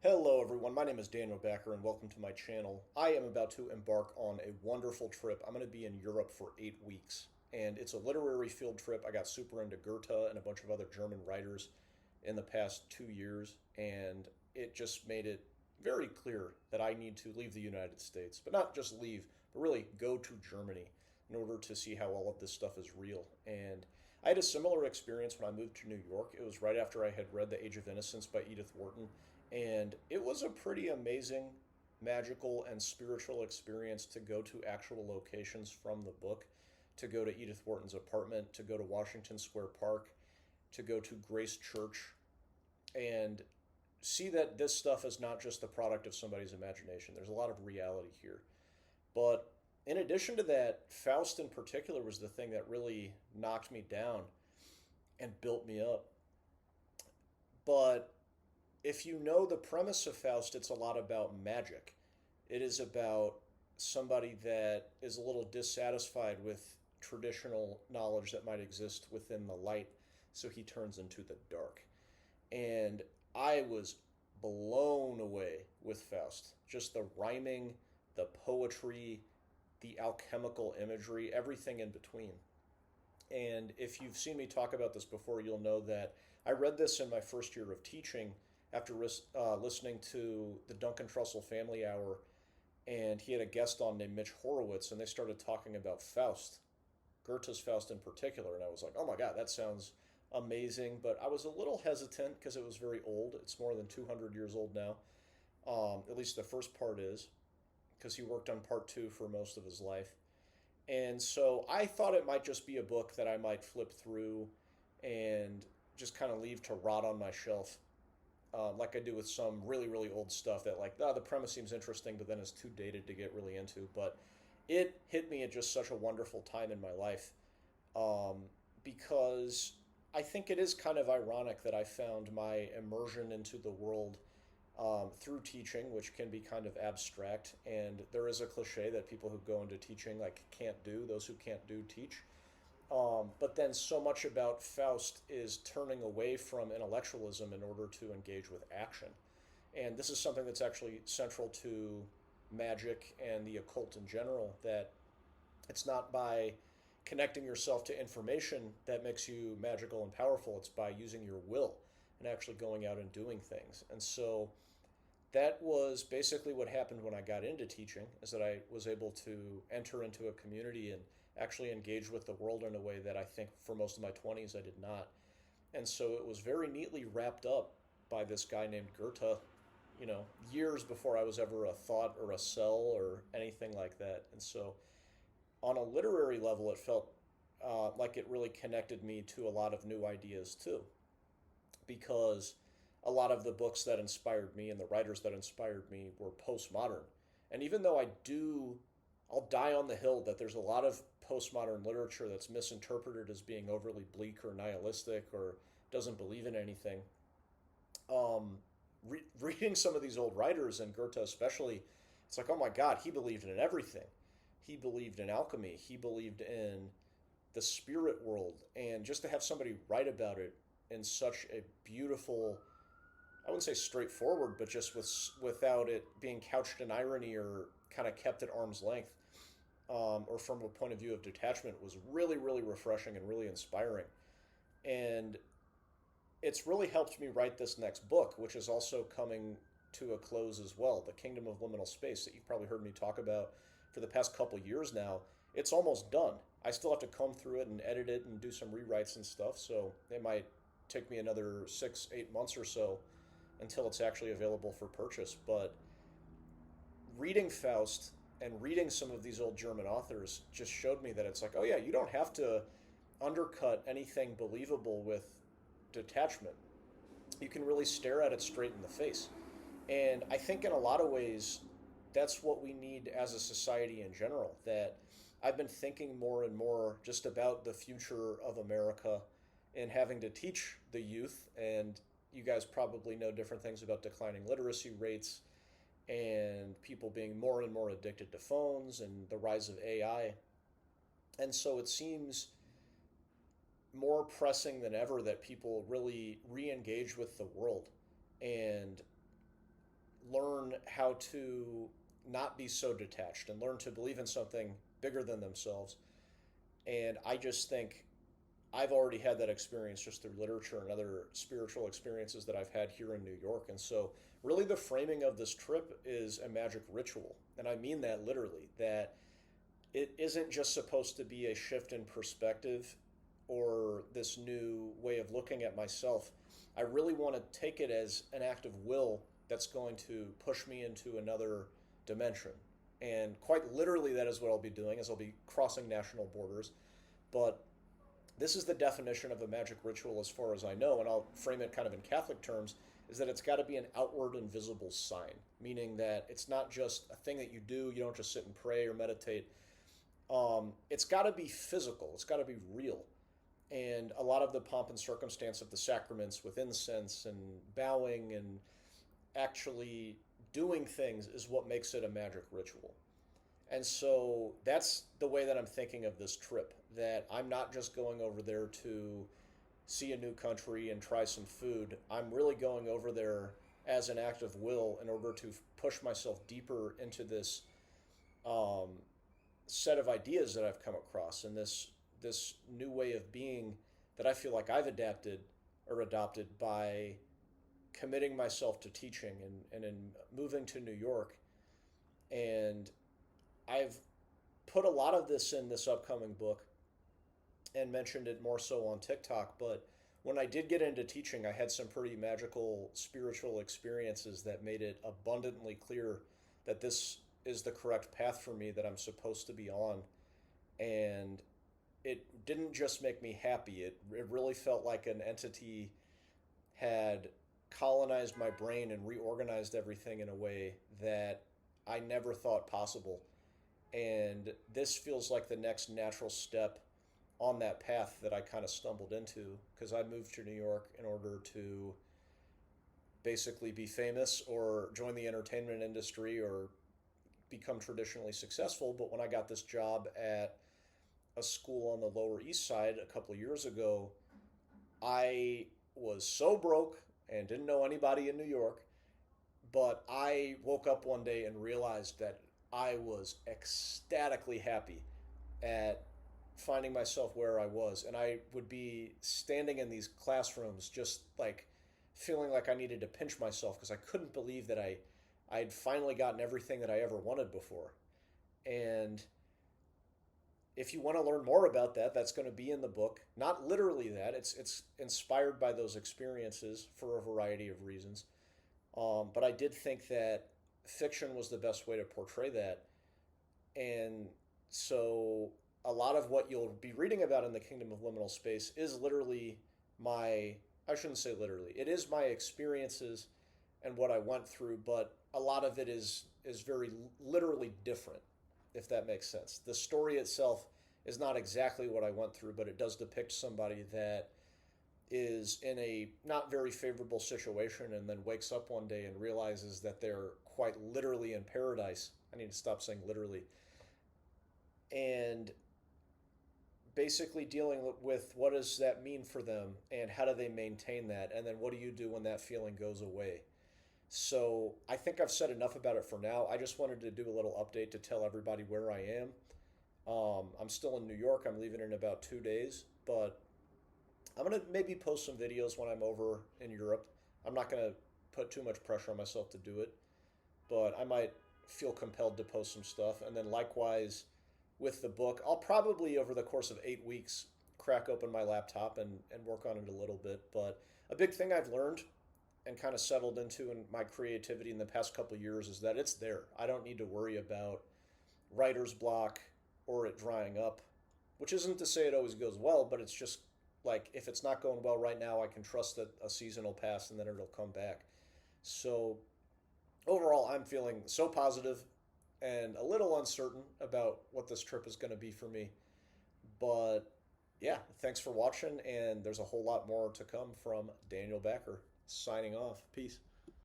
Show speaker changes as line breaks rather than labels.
Hello everyone, my name is Daniel Becker and welcome to my channel. I am about to embark on a wonderful trip. I'm going to be in Europe for 8 weeks and it's a literary field trip. I got super into Goethe and a bunch of other German writers in the past 2 years, and it just made it very clear that I need to leave the United States, but not just leave, but really go to Germany in order to see how all of this stuff is real. And I had a similar experience when I moved to New York. It was right after I had read The Age of Innocence by Edith Wharton, and it was a pretty amazing, magical, and spiritual experience to go to actual locations from the book, to go to Edith Wharton's apartment, to go to Washington Square Park, to go to Grace Church, and see that this stuff is not just the product of somebody's imagination. There's a lot of reality here. But in addition to that, Faust in particular was the thing that really knocked me down and built me up. But if you know the premise of Faust, it's a lot about magic. It is about somebody that is a little dissatisfied with traditional knowledge that might exist within the light, so he turns into the dark. And I was blown away with Faust. Just the rhyming, the poetry, the alchemical imagery, everything in between. And if you've seen me talk about this before, you'll know that I read this in my first year of teaching after listening to the Duncan Trussell Family Hour, and he had a guest on named Mitch Horowitz, and they started talking about Faust, Goethe's Faust in particular, and I was like, oh my God, that sounds amazing. But I was a little hesitant because it was very old. It's more than 200 years old now. At least the first part is, because he worked on part two for most of his life. And so I thought it might just be a book that I might flip through and just kind of leave to rot on my shelf, like I do with some really, really old stuff that, like, the premise seems interesting, but then it's too dated to get really into. But it hit me at just such a wonderful time in my life, because I think it is kind of ironic that I found my immersion into the world through teaching, which can be kind of abstract. And there is a cliche that people who go into teaching like can't do. Those who can't do teach. But then so much about Faust is turning away from intellectualism in order to engage with action. And this is something that's actually central to magic and the occult in general, that it's not by connecting yourself to information that makes you magical and powerful. It's by using your will and actually going out and doing things. And so that was basically what happened when I got into teaching, is that I was able to enter into a community and actually engage with the world in a way that I think for most of my 20s I did not. And so it was very neatly wrapped up by this guy named Goethe, years before I was ever a thought or a cell or anything like that. And so on a literary level, it felt like it really connected me to a lot of new ideas too, because a lot of the books that inspired me and the writers that inspired me were postmodern. And even though I'll die on the hill that there's a lot of postmodern literature that's misinterpreted as being overly bleak or nihilistic or doesn't believe in anything. Reading some of these old writers, and Goethe especially, it's like, oh my God, he believed in everything. He believed in alchemy. He believed in the spirit world. And just to have somebody write about it in such a beautiful, I wouldn't say straightforward, but just without it being couched in irony or kind of kept at arm's length, or from a point of view of detachment, was really, really refreshing and really inspiring. And it's really helped me write this next book, which is also coming to a close as well. The Kingdom of Liminal Space, that you've probably heard me talk about for the past couple years now. It's almost done. I still have to comb through it and edit it and do some rewrites and stuff, so it might take me another 6, 8 months or so until it's actually available for purchase. But reading Faust and reading some of these old German authors just showed me that it's like, oh yeah, you don't have to undercut anything believable with detachment. You can really stare at it straight in the face. And I think in a lot of ways, that's what we need as a society in general. That I've been thinking more and more just about the future of America and having to teach the youth. And you guys probably know different things about declining literacy rates and people being more and more addicted to phones and the rise of AI. And so it seems more pressing than ever that people really re engage with the world. And learn how to not be so detached and learn to believe in something bigger than themselves. And I just think I've already had that experience just through literature and other spiritual experiences that I've had here in New York. And so, really, the framing of this trip is a magic ritual. And I mean that literally, that it isn't just supposed to be a shift in perspective or this new way of looking at myself. I really want to take it as an act of will that's going to push me into another dimension. And quite literally, that is what I'll be doing, is I'll be crossing national borders. But this is the definition of a magic ritual as far as I know, and I'll frame it kind of in Catholic terms, is that it's got to be an outward and visible sign, meaning that it's not just a thing that you do, you don't just sit and pray or meditate. It's got to be physical, it's got to be real. And a lot of the pomp and circumstance of the sacraments with incense and bowing and actually doing things is what makes it a magic ritual. And so that's the way that I'm thinking of this trip, that I'm not just going over there to see a new country and try some food. I'm really going over there as an act of will in order to push myself deeper into this um, set of ideas that I've come across and this new way of being that I feel like I've adapted or adopted by committing myself to teaching and in moving to New York. And I've put a lot of this in this upcoming book and mentioned it more so on TikTok, but when I did get into teaching, I had some pretty magical spiritual experiences that made it abundantly clear that this is the correct path for me that I'm supposed to be on. And it didn't just make me happy, it really felt like an entity had colonized my brain and reorganized everything in a way that I never thought possible. And this feels like the next natural step on that path that I kind of stumbled into, because I moved to New York in order to basically be famous or join the entertainment industry or become traditionally successful. But when I got this job at a school on the Lower East Side a couple of years ago, I was so broke and didn't know anybody in New York. But I woke up one day and realized that I was ecstatically happy at finding myself where I was. And I would be standing in these classrooms just like feeling like I needed to pinch myself because I couldn't believe that I'd finally gotten everything that I ever wanted before. And if you want to learn more about that, that's going to be in the book. Not literally that. It's inspired by those experiences for a variety of reasons. But I did think that fiction was the best way to portray that. And so a lot of what you'll be reading about in the Kingdom of Liminal Space is literally I shouldn't say literally, it is my experiences and what I went through, but a lot of it is very literally different, if that makes sense. The story itself is not exactly what I went through, but it does depict somebody that is in a not very favorable situation and then wakes up one day and realizes that they're quite literally in paradise. I need to stop saying literally. And basically dealing with what does that mean for them and how do they maintain that, and then what do you do when that feeling goes away. So I think I've said enough about it for now. I just wanted to do a little update to tell everybody where I am. I'm still in New York. I'm leaving in about 2 days, but I'm going to maybe post some videos when I'm over in Europe. I'm not going to put too much pressure on myself to do it, but I might feel compelled to post some stuff. And then likewise with the book, I'll probably over the course of 8 weeks crack open my laptop and work on it a little bit. But a big thing I've learned and kind of settled into in my creativity in the past couple of years is that it's there. I don't need to worry about writer's block or it drying up, which isn't to say it always goes well, but it's just like if it's not going well right now, I can trust that a season will pass and then it'll come back. So overall, I'm feeling so positive and a little uncertain about what this trip is going to be for me. But yeah, thanks for watching, and there's a whole lot more to come from Daniel Backer. Signing off. Peace.